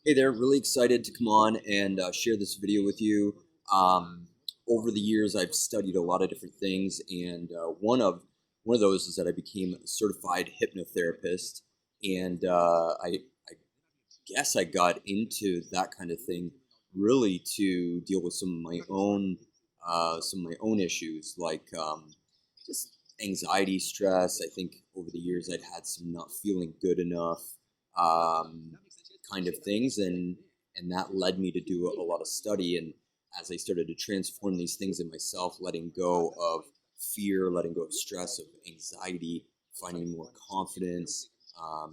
Hey there, really excited to come on and share this video with you. Over the years, I've studied a lot of different things, and one of those is that I became a certified hypnotherapist, and I guess I got into that kind of thing really to deal with some of my own issues, like just anxiety, stress. I think over the years I'd had some not feeling good enough um, kind of things, and that led me to do a lot of study. And as I started to transform these things in myself, letting go of fear, letting go of stress, of anxiety, finding more confidence. I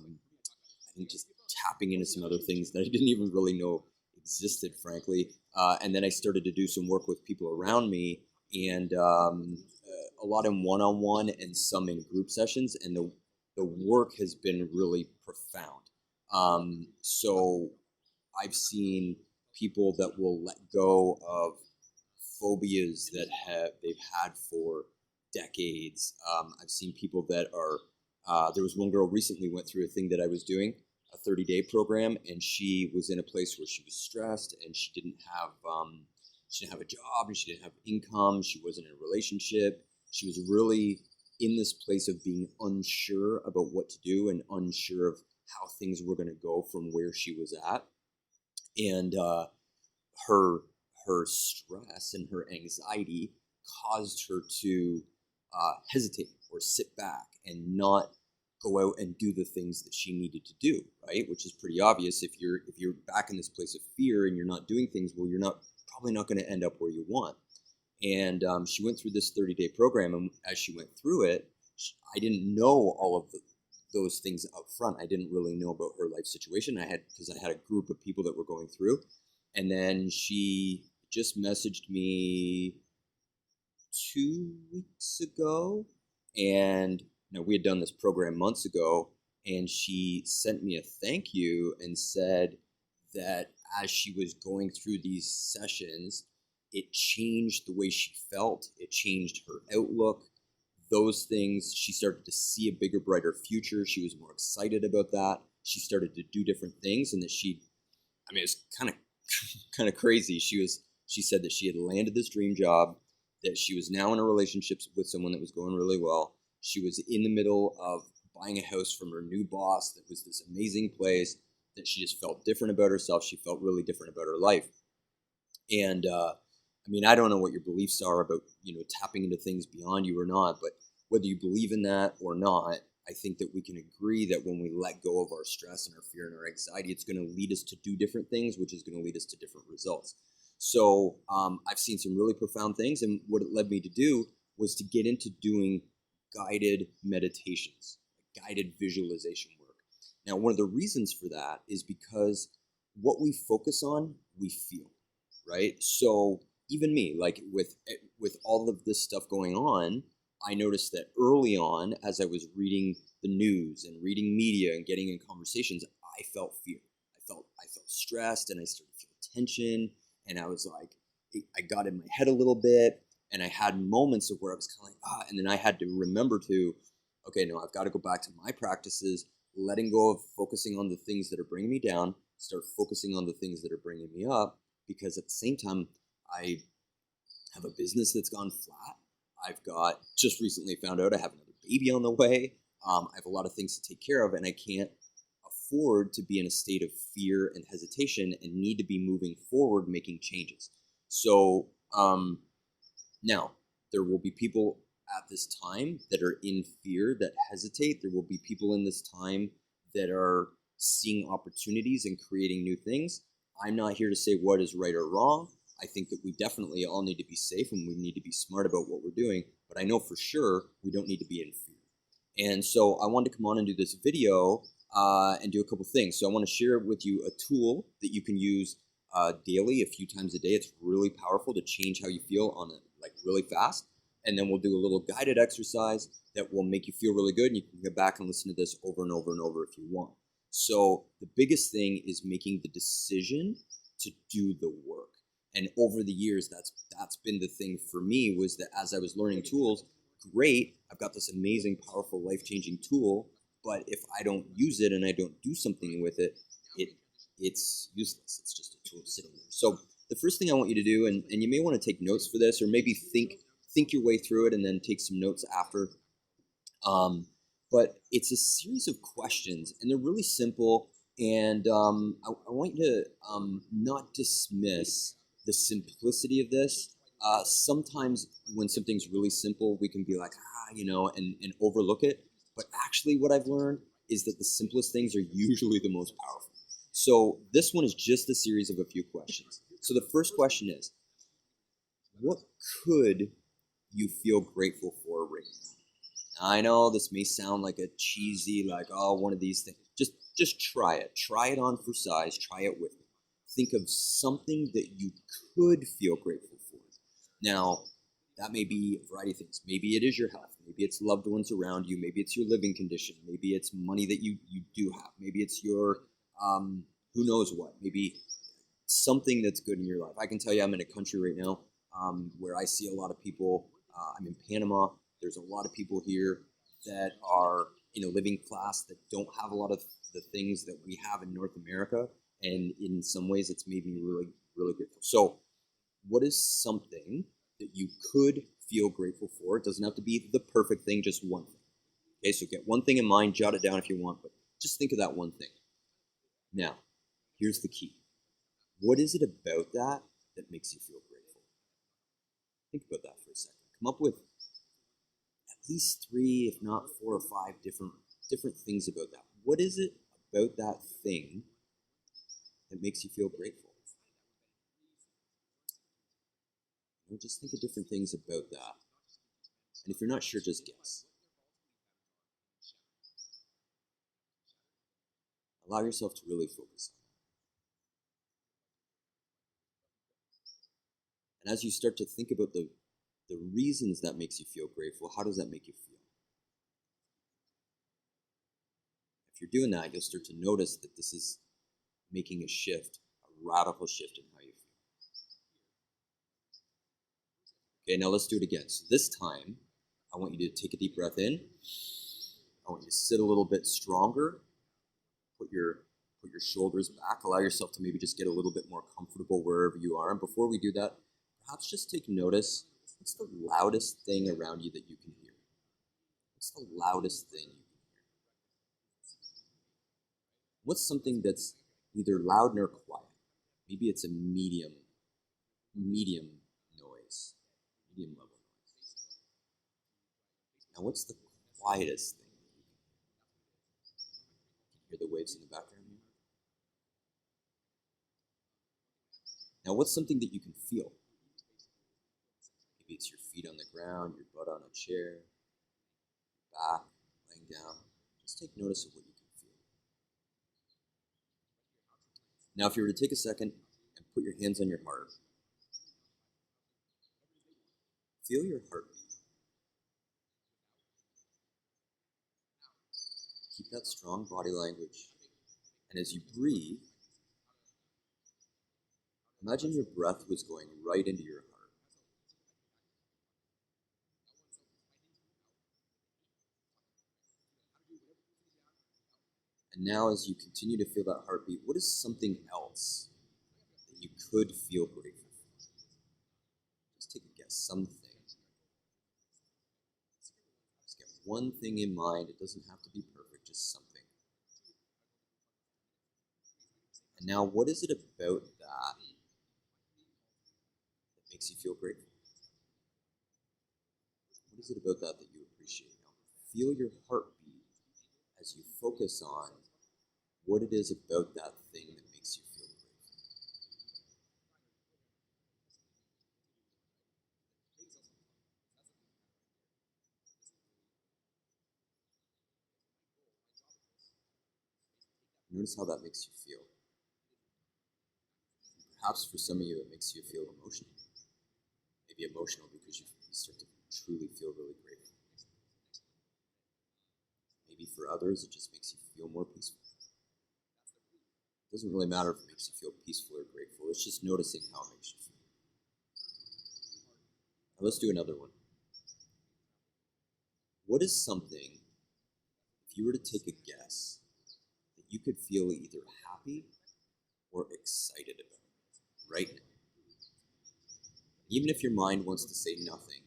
think just tapping into some other things that I didn't even really know existed, frankly. And then I started to do some work with people around me, and a lot in one-on-one and some in group sessions. And the work has been really profound. So I've seen people that will let go of phobias that they've had for decades. I've seen people that are. There was one girl recently went through a thing that I was doing, a 30-day program, and she was in a place where she was stressed and she didn't have a job and she didn't have income. She wasn't in a relationship. She was really in this place of being unsure about what to do and unsure of how things were going to go from where she was at. And her her stress and her anxiety caused her to hesitate or sit back and not go out and do the things that she needed to do, right? Which is pretty obvious. If you're back in this place of fear and you're not doing things, well, you're not probably not going to end up where you want. And she went through this 30-day program, and as she went through it, I didn't know all of those things up front. I didn't really know about her life situation. Because I had a group of people that were going through, and then she just messaged me 2 weeks ago, and we had done this program months ago, and she sent me a thank you and said that as she was going through these sessions, it changed the way she felt. It changed her outlook. Those things, she started to see a bigger, brighter future. She was more excited about that. She started to do different things, and it's kind of crazy. She said that she had landed this dream job, that she was now in a relationship with someone that was going really well. She was in the middle of buying a house from her new boss that was this amazing place, that she just felt different about herself. She felt really different about her life. And I don't know what your beliefs are about, tapping into things beyond you or not, but whether you believe in that or not, I think that we can agree that when we let go of our stress and our fear and our anxiety, it's going to lead us to do different things, which is going to lead us to different results. So I've seen some really profound things, and what it led me to do was to get into doing guided meditations, guided visualization work. Now, one of the reasons for that is because what we focus on, we feel, right? So even me, like with all of this stuff going on, I noticed that early on, as I was reading the news and reading media and getting in conversations, I felt fear. I felt stressed, and I started to feel tension, and I was like, I got in my head a little bit, and I had moments of where I was kind of like, and then I had to remember to, okay, no, I've got to go back to my practices, letting go of focusing on the things that are bringing me down, start focusing on the things that are bringing me up, because at the same time, I have a business that's gone flat. I've got, just recently found out I have another baby on the way. I have a lot of things to take care of, and I can't afford to be in a state of fear and hesitation and need to be moving forward, making changes. So now there will be people at this time that are in fear, that hesitate. There will be people in this time that are seeing opportunities and creating new things. I'm not here to say what is right or wrong. I think that we definitely all need to be safe, and we need to be smart about what we're doing. But I know for sure we don't need to be in fear. And so I wanted to come on and do this video and do a couple things. So I want to share with you a tool that you can use daily, a few times a day. It's really powerful to change how you feel on it, like really fast. And then we'll do a little guided exercise that will make you feel really good. And you can go back and listen to this over and over and over if you want. So the biggest thing is making the decision to do the work. And over the years, that's been the thing for me, was that as I was learning tools, great, I've got this amazing, powerful, life-changing tool, but if I don't use it and I don't do something with it, it's useless. It's just a tool sitting there. So the first thing I want you to do, and you may want to take notes for this, or maybe think your way through it and then take some notes after. But it's a series of questions, and they're really simple. And I want you to not dismiss the simplicity of this. Sometimes when something's really simple, we can be like, and overlook it. But actually, what I've learned is that the simplest things are usually the most powerful. So this one is just a series of a few questions. So the first question is, what could you feel grateful for right now? I know this may sound like a cheesy, like, oh, one of these things. Just try it. Try it on for size. Try it with me. Think of something that you could feel grateful for. Now, that may be a variety of things. Maybe it is your health. Maybe it's loved ones around you. Maybe it's your living condition. Maybe it's money that you do have. Maybe it's your, who knows what. Maybe something that's good in your life. I can tell you I'm in a country right now where I see a lot of people. I'm in Panama. There's a lot of people here that are living class that don't have a lot of the things that we have in North America. And in some ways, it's made me really, really grateful. So what is something that you could feel grateful for? It doesn't have to be the perfect thing, just one thing. Okay, so get one thing in mind, jot it down if you want, but just think of that one thing. Now, here's the key. What is it about that that makes you feel grateful? Think about that for a second. Come up with at least 3, if not 4 or 5 different things about that. What is it about that thing that makes you feel grateful? Just think of different things about that. And if you're not sure, just guess. Allow yourself to really focus on it. And as you start to think about the reasons that makes you feel grateful, how does that make you feel? If you're doing that, you'll start to notice that this is making a shift, a radical shift in how you feel. Okay, now let's do it again. So this time, I want you to take a deep breath in. I want you to sit a little bit stronger. Put your shoulders back. Allow yourself to maybe just get a little bit more comfortable wherever you are. And before we do that, perhaps just take notice. What's the loudest thing around you that you can hear? What's the loudest thing you can hear? What's something that's either loud or quiet? Maybe it's a medium noise, medium level noise. Now, what's the quietest thing that you can hear? Can you hear the waves in the background here? Now, what's something that you can feel? Maybe it's your feet on the ground, your butt on a chair, your back, laying down. Just take notice of what you can feel. Now, if you were to take a second and put your hands on your heart, feel your heartbeat. Keep that strong body language. And as you breathe, imagine your breath was going right into your heart. And now as you continue to feel that heartbeat, what is something else that you could feel grateful for? Just take a guess, something. Just get one thing in mind. It doesn't have to be perfect, just something. And now what is it about that makes you feel grateful? What is it about that that you appreciate? Now, feel your heartbeat as you focus on what it is about that thing that makes you feel grateful. Notice how that makes you feel. Perhaps for some of you, it makes you feel emotional. Maybe emotional because you start to truly feel really grateful. Maybe for others, it just makes you feel more peaceful. It doesn't really matter if it makes you feel peaceful or grateful. It's just noticing how it makes you feel. Now let's do another one. What is something, if you were to take a guess, that you could feel either happy or excited about right now? Even if your mind wants to say nothing,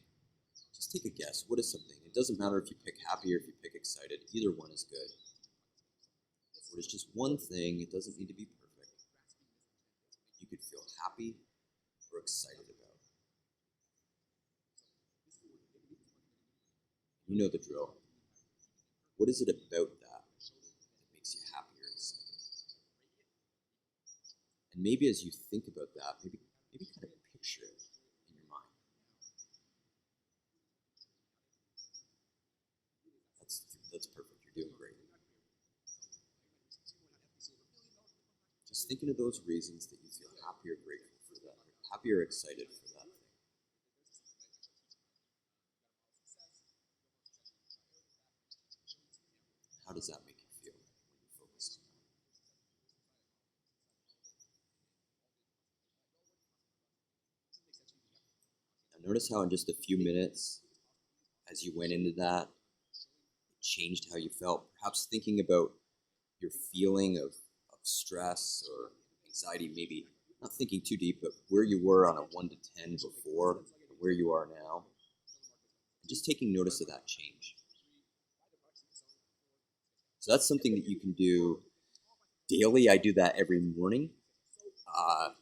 just take a guess. What is something? It doesn't matter if you pick happy or if you pick excited. Either one is good. What is just one thing? It doesn't need to be perfect. You could feel happy or excited about. You know the drill. What is it about that makes you happy or excited? And maybe as you think about that, maybe kind of picture it in your mind. That's perfect. You're doing great. Just thinking of those reasons that you feel happy or grateful for that, happy or excited for that thing. How does that make you feel when you focus on that? Now notice how in just a few minutes, as you went into that, it changed how you felt. Perhaps thinking about your feeling of stress or anxiety, maybe not thinking too deep, but where you were on a 1 to 10 before, and where you are now, and just taking notice of that change. So that's something that you can do daily. I do that every morning.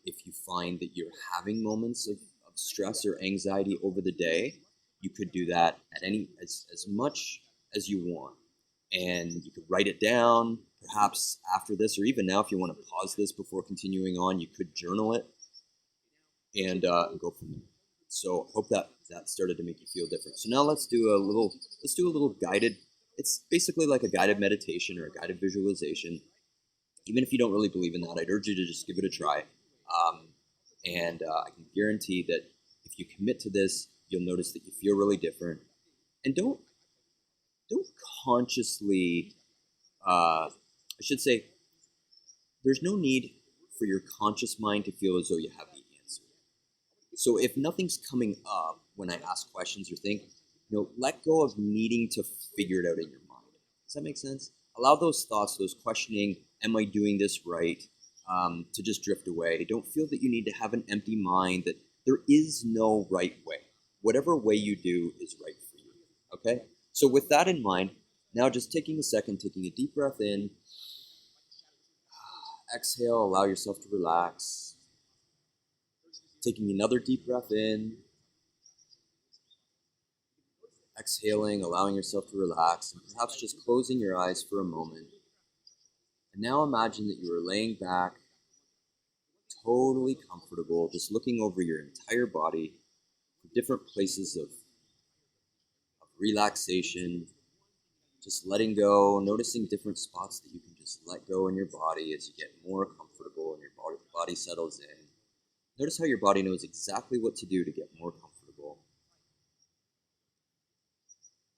If you find that you're having moments of stress or anxiety over the day, you could do that at as much as you want. And you could write it down, perhaps after this, or even now, if you want to pause this before continuing on, you could journal it and go from there. So hope that started to make you feel different. So now let's do a little guided. It's basically like a guided meditation or a guided visualization. Even if you don't really believe in that, I'd urge you to just give it a try. And I can guarantee that if you commit to this, you'll notice that you feel really different. And don't consciously, I should say, there's no need for your conscious mind to feel as though you have the answer. So if nothing's coming up when I ask questions or think, let go of needing to figure it out in your mind. Does that make sense? Allow those thoughts, those questioning, am I doing this right, to just drift away. Don't feel that you need to have an empty mind, that there is no right way. Whatever way you do is right for you, okay? So with that in mind, now just taking a second, taking a deep breath in, exhale, allow yourself to relax. Taking another deep breath in, exhaling, allowing yourself to relax, and perhaps just closing your eyes for a moment. And now imagine that you are laying back, totally comfortable, just looking over your entire body for different places of relaxation, just letting go, noticing different spots that you can just let go in your body as you get more comfortable and your body settles in. Notice how your body knows exactly what to do to get more comfortable.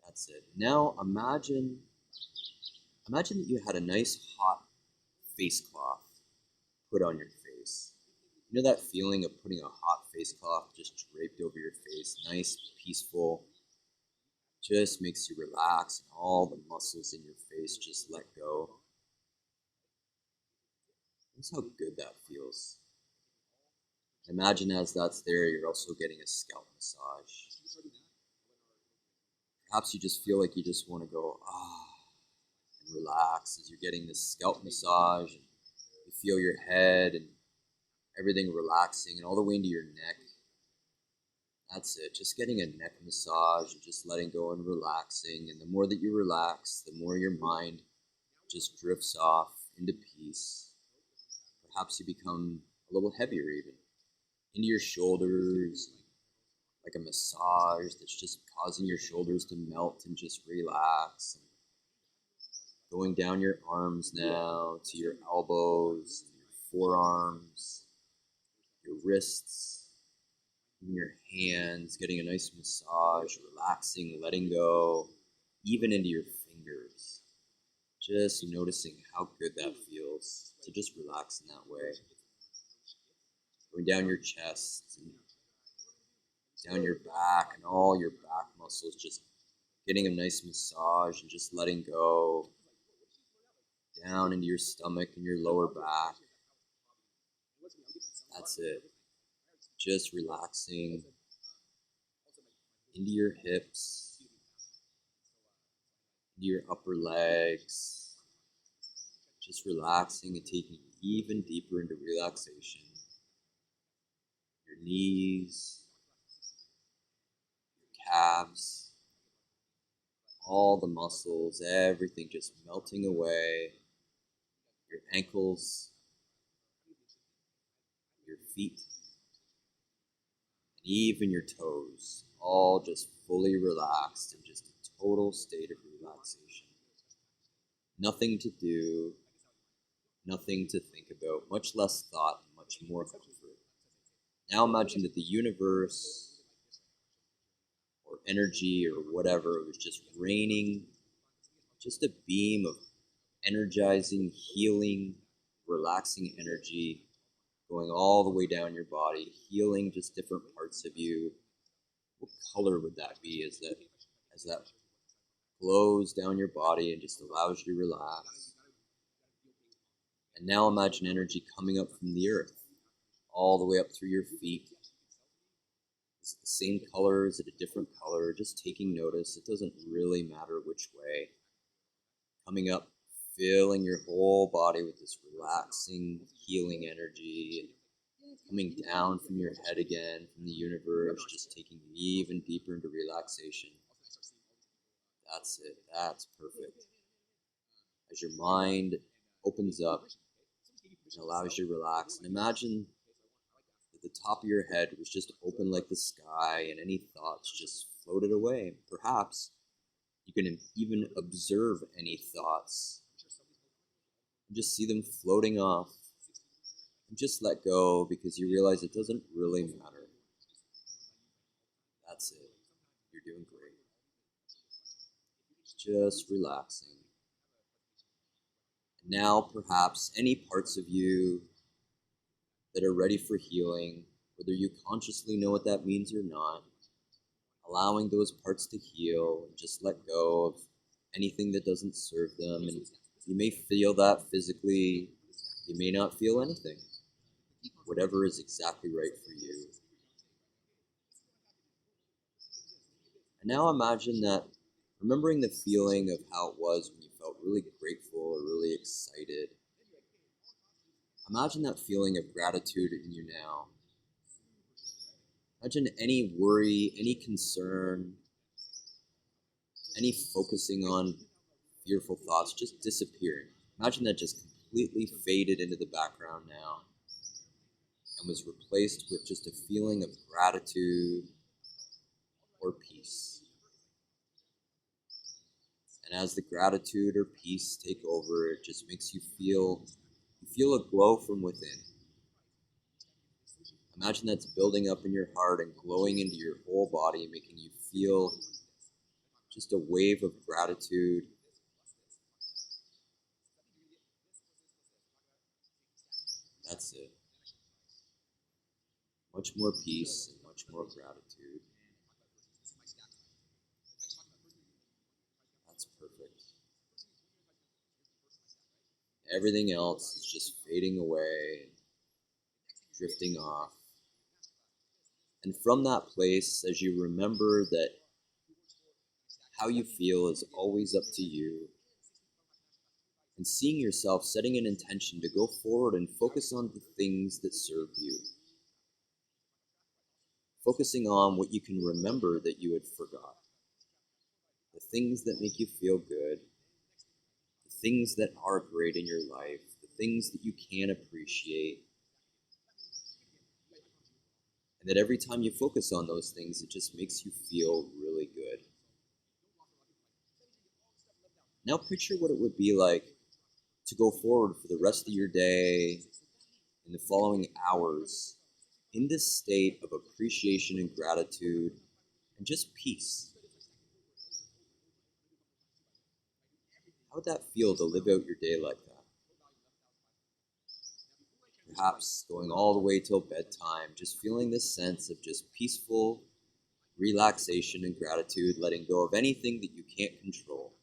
That's it. Now imagine that you had a nice hot face cloth put on your face. You know that feeling of putting a hot face cloth just draped over your face, nice, peaceful, just makes you relax and all the muscles in your face just let go. That's how good that feels. Imagine as that's there, you're also getting a scalp massage. Perhaps you just feel like you just want to go, and relax as you're getting this scalp massage. And you feel your head and everything relaxing and all the way into your neck. That's it, just getting a neck massage and just letting go and relaxing. And the more that you relax, the more your mind just drifts off into peace. Perhaps you become a little heavier even, into your shoulders, like a massage that's just causing your shoulders to melt and just relax. And going down your arms now to your elbows, your forearms, your wrists, and your hands, getting a nice massage, relaxing, letting go, even into your fingers. Just noticing how good that feels to just relax in that way. Going down your chest and down your back and all your back muscles, just getting a nice massage and just letting go. Down into your stomach and your lower back. That's it. Just relaxing into your hips, into your upper legs. Just relaxing and taking even deeper into relaxation. Your knees, your calves, all the muscles, everything just melting away. Your ankles, your feet, and even your toes, all just fully relaxed in just a total state of relaxation. Nothing to do, nothing to think about, much less thought, much more comfort. Now imagine that the universe or energy or whatever was just raining just a beam of energizing, healing, relaxing energy going all the way down your body, healing just different parts of you. What color would that be as that glows down your body and just allows you to relax? And now imagine energy coming up from the earth, all the way up through your feet. Is it the same color? Is it a different color? Just taking notice. It doesn't really matter which way. Coming up, filling your whole body with this relaxing, healing energy, and coming down from your head again, from the universe, just taking you even deeper into relaxation. That's it. That's perfect. As your mind opens up and allows you to relax, and imagine that the top of your head was just open like the sky, and any thoughts just floated away. Perhaps you can even observe any thoughts and just see them floating off, and just let go because you realize it doesn't really matter. That's it. You're doing great. Just relaxing. And now perhaps any parts of you that are ready for healing, whether you consciously know what that means or not, allowing those parts to heal and just let go of anything that doesn't serve them. And you may feel that physically, you may not feel anything. Whatever is exactly right for you. And now imagine that, remembering the feeling of how it was when you felt really grateful or really excited. Imagine that feeling of gratitude in you now. Imagine any worry, any concern, any focusing on fearful thoughts just disappearing. Imagine that just completely faded into the background now and was replaced with just a feeling of gratitude or peace. And as the gratitude or peace take over, it just makes you feel a glow from within. Imagine that's building up in your heart and glowing into your whole body, making you feel just a wave of gratitude. That's it. Much more peace and much more gratitude. That's perfect. Everything else is just fading away, drifting off. And from that place, as you remember that how you feel is always up to you, and seeing yourself setting an intention to go forward and focus on the things that serve you. Focusing on what you can remember that you had forgot. The things that make you feel good, the things that are great in your life, the things that you can appreciate. And that every time you focus on those things, it just makes you feel really good. Now picture what it would be like to go forward for the rest of your day, in the following hours, in this state of appreciation and gratitude and just peace. How would that feel to live out your day like that? Perhaps going all the way till bedtime, just feeling this sense of just peaceful relaxation and gratitude, letting go of anything that you can't control.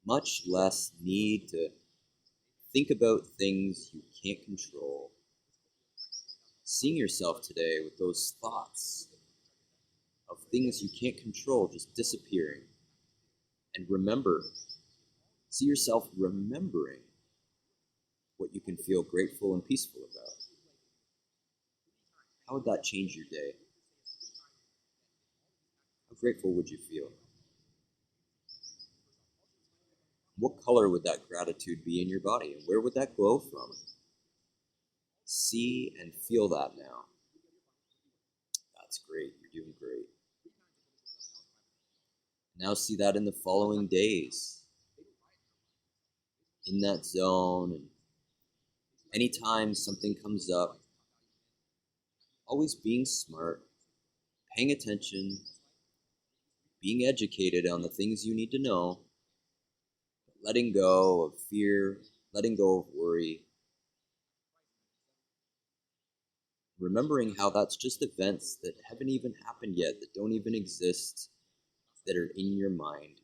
Much less need to think about things you can't control. Seeing yourself today with those thoughts of things you can't control just disappearing. And see yourself remembering what you can feel grateful and peaceful about. How would that change your day? How grateful would you feel? What color would that gratitude be in your body, and where would that glow from? See and feel that now. That's great. You're doing great. Now see that in the following days, in that zone, and anytime something comes up, always being smart, paying attention, being educated on the things you need to know, letting go of fear, letting go of worry, remembering how that's just events that haven't even happened yet, that don't even exist, that are in your mind.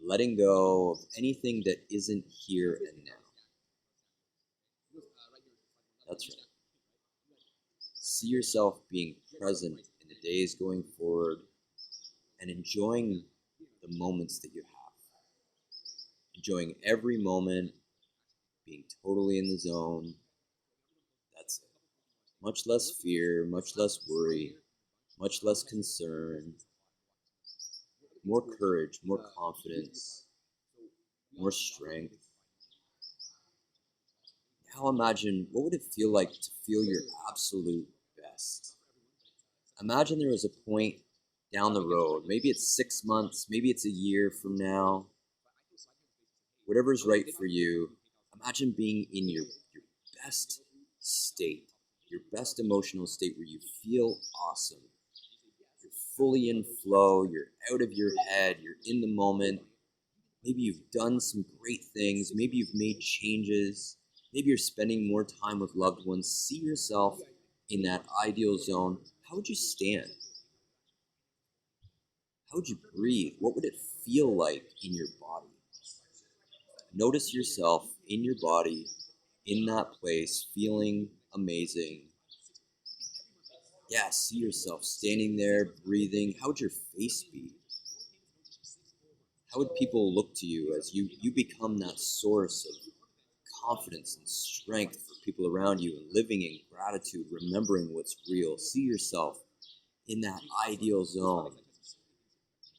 Letting go of anything that isn't here and now. That's right. See yourself being present in the days going forward and enjoying the moments that you have. Enjoying every moment, being totally in the zone. That's it. Much less fear, much less worry, much less concern, more courage, more confidence, more strength. Now imagine, what would it feel like to feel your absolute best? Imagine there was a point down the road, maybe it's 6 months, maybe it's a year from now, whatever's right for you. Imagine being in your best state, your best emotional state where you feel awesome. You're fully in flow, you're out of your head, you're in the moment. Maybe you've done some great things, maybe you've made changes, maybe you're spending more time with loved ones. See yourself in that ideal zone. How would you stand? How would you breathe? What would it feel like in your body? Notice yourself in your body, in that place, feeling amazing. Yeah, see yourself standing there, breathing. How would your face be? How would people look to you as you become that source of confidence and strength for people around you, and living in gratitude, remembering what's real? See yourself in that ideal zone,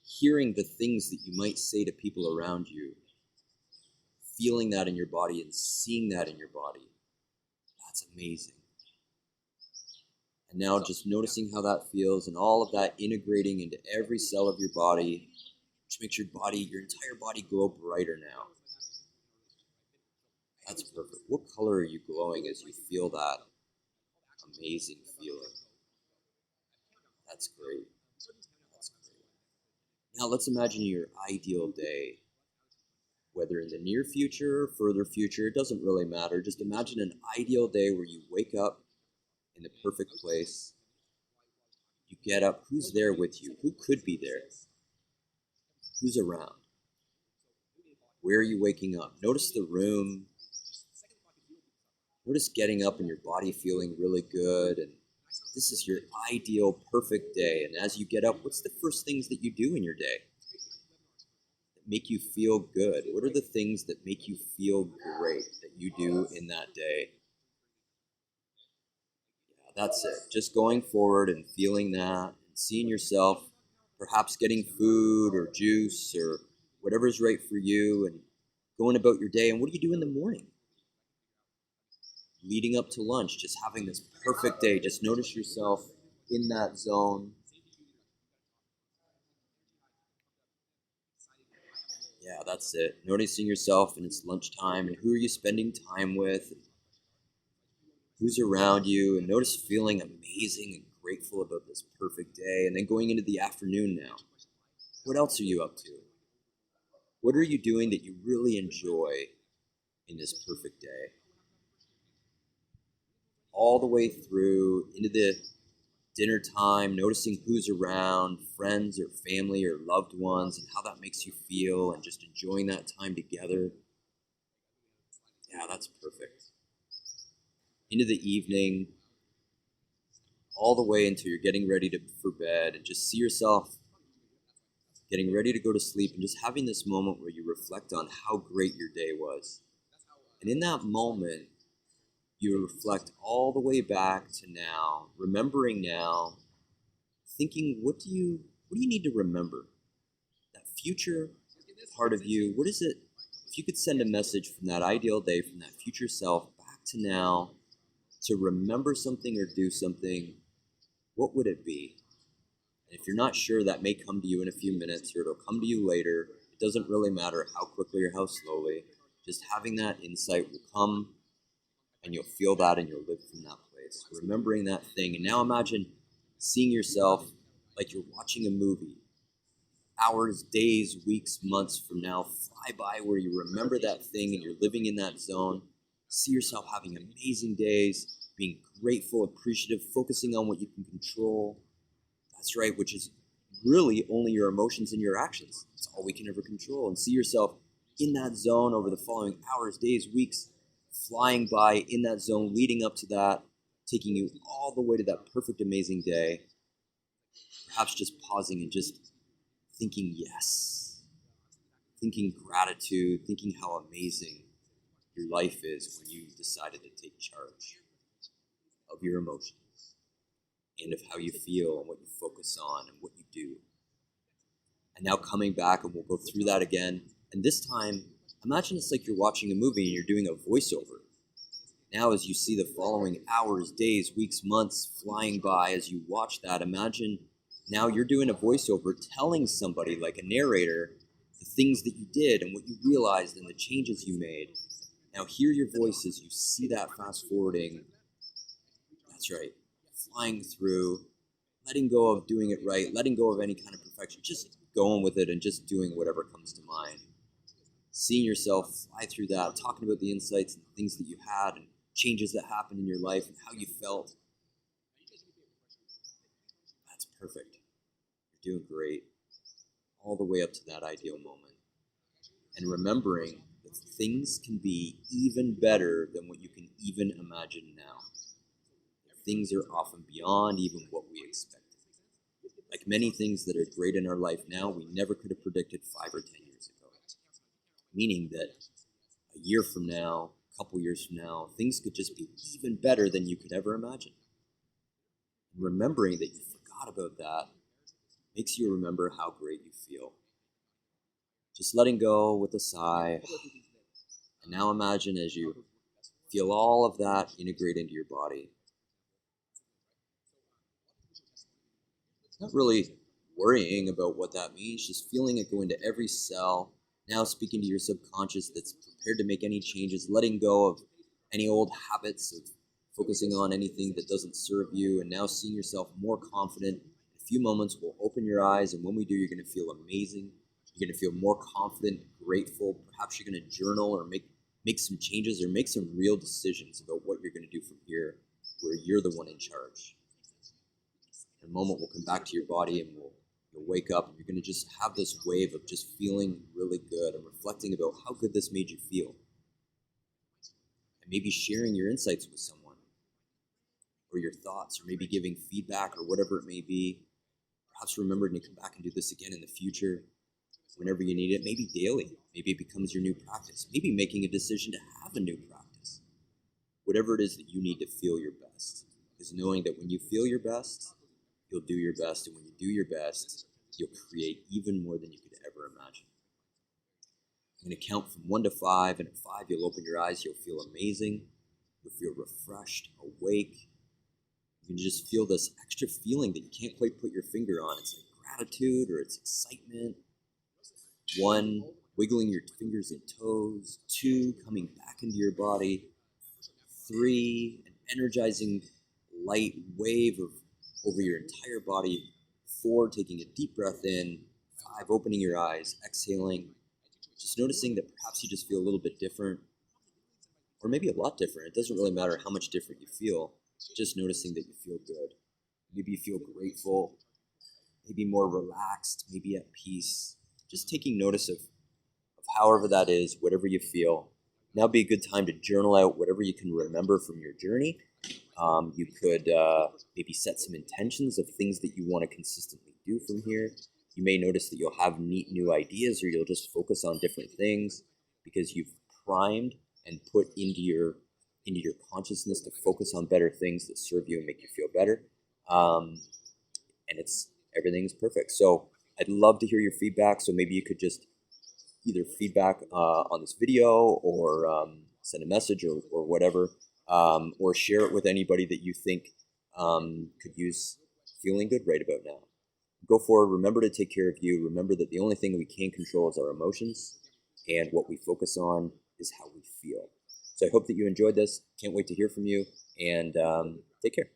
hearing the things that you might say to people around you, feeling that in your body and seeing that in your body. That's amazing. And now just noticing how that feels, and all of that integrating into every cell of your body, which makes your entire body glow brighter now. That's perfect. What color are you glowing as you feel that amazing feeling? That's great. That's great. Now let's imagine your ideal day. Whether in the near future or further future, it doesn't really matter. Just imagine an ideal day where you wake up in the perfect place. You get up. Who's there with you? Who could be there? Who's around? Where are you waking up? Notice the room. Notice getting up and your body feeling really good. And this is your ideal, perfect day. And as you get up, what's the first things that you do in your day that make you feel good? What are the things that make you feel great that you do in that day? Yeah, that's it. Just going forward and feeling that, and seeing yourself, perhaps getting food or juice or whatever's right for you, and going about your day. And what do you do in the morning? Leading up to lunch, just having this perfect day. Just notice yourself in that zone. Yeah, that's it. Noticing yourself and it's lunchtime, and who are you spending time with? Who's around you? And notice feeling amazing and grateful about this perfect day. And then going into the afternoon now. What else are you up to? What are you doing that you really enjoy in this perfect day? All the way through into the dinner time, noticing who's around, friends or family or loved ones, and how that makes you feel, and just enjoying that time together. Yeah, that's perfect. Into the evening, all the way until you're getting ready for bed, and just see yourself getting ready to go to sleep and just having this moment where you reflect on how great your day was. And in that moment, you reflect all the way back to now, remembering now, thinking, what do you need to remember? That future part of you, what is it? If you could send a message from that ideal day, from that future self back to now, to remember something or do something, what would it be? And if you're not sure, that may come to you in a few minutes or it'll come to you later. It doesn't really matter how quickly or how slowly. Just having that insight will come and you'll feel that and you'll live from that place, remembering that thing. And now imagine seeing yourself like you're watching a movie. Hours, days, weeks, months from now fly by where you remember that thing and you're living in that zone. See yourself having amazing days, being grateful, appreciative, focusing on what you can control. That's right, which is really only your emotions and your actions. It's all we can ever control. And see yourself in that zone over the following hours, days, weeks, flying by in that zone, leading up to that, taking you all the way to that perfect, amazing day. Perhaps just pausing and just thinking yes, thinking gratitude, thinking how amazing your life is when you decided to take charge of your emotions and of how you feel and what you focus on and what you do. And now coming back, and we'll go through that again. And this time, imagine it's like you're watching a movie and you're doing a voiceover. Now, as you see the following hours, days, weeks, months flying by, as you watch that, imagine now you're doing a voiceover telling somebody, like a narrator, the things that you did and what you realized and the changes you made. Now hear your voice as you see that fast forwarding. That's right. Flying through, letting go of doing it right, letting go of any kind of perfection, just going with it and just doing whatever comes to mind. Seeing yourself fly through that, talking about the insights and the things that you had and changes that happened in your life and how you felt. That's perfect. You're doing great. All the way up to that ideal moment. And remembering that things can be even better than what you can even imagine now. Things are often beyond even what we expected. Like many things that are great in our life now, we never could have predicted 5 or 10 years ago. Meaning that a year from now, a couple years from now, things could just be even better than you could ever imagine. And remembering that you forgot about that makes you remember how great you feel. Just letting go with a sigh. And now imagine as you feel all of that integrate into your body. Not really worrying about what that means, just feeling it go into every cell. Now speaking to your subconscious that's prepared to make any changes, letting go of any old habits of focusing on anything that doesn't serve you, and now seeing yourself more confident. In a few moments, we'll open your eyes, and when we do, you're going to feel amazing. You're going to feel more confident, grateful. Perhaps you're going to journal or make some changes or make some real decisions about what you're going to do from here, where you're the one in charge. In a moment, we'll come back to your body and you'll wake up and you're going to just have this wave of just feeling really good and reflecting about how good this made you feel. And maybe sharing your insights with someone or your thoughts or maybe giving feedback or whatever it may be. Perhaps remembering to come back and do this again in the future whenever you need it, maybe daily. Maybe it becomes your new practice. Maybe making a decision to have a new practice. Whatever it is that you need to feel your best. Because knowing that when you feel your best, you'll do your best, and when you do your best, you'll create even more than you could ever imagine. I'm going to count from 1 to 5, and at 5, you'll open your eyes, you'll feel amazing, you'll feel refreshed, awake. You can just feel this extra feeling that you can't quite put your finger on. It's like gratitude or it's excitement. 1, wiggling your fingers and toes. 2, coming back into your body. 3, an energizing light wave over your entire body. 4, taking a deep breath in. 5, opening your eyes, exhaling. Just noticing that perhaps you just feel a little bit different, or maybe a lot different. It doesn't really matter how much different you feel. Just noticing that you feel good. Maybe you feel grateful, maybe more relaxed, maybe at peace. Just taking notice of however that is, whatever you feel. Now would be a good time to journal out whatever you can remember from your journey. You could maybe set some intentions of things that you want to consistently do from here. You may notice that you'll have neat new ideas, or you'll just focus on different things because you've primed and put into your consciousness to focus on better things that serve you and make you feel better. And everything's perfect. So I'd love to hear your feedback. So maybe you could just either feedback on this video, or send a message, or whatever, or share it with anybody that you think could use feeling good right about now. Go forward. Remember to take care of you. Remember that the only thing we can control is our emotions, and what we focus on is how we feel. So I hope that you enjoyed this. Can't wait to hear from you, and take care.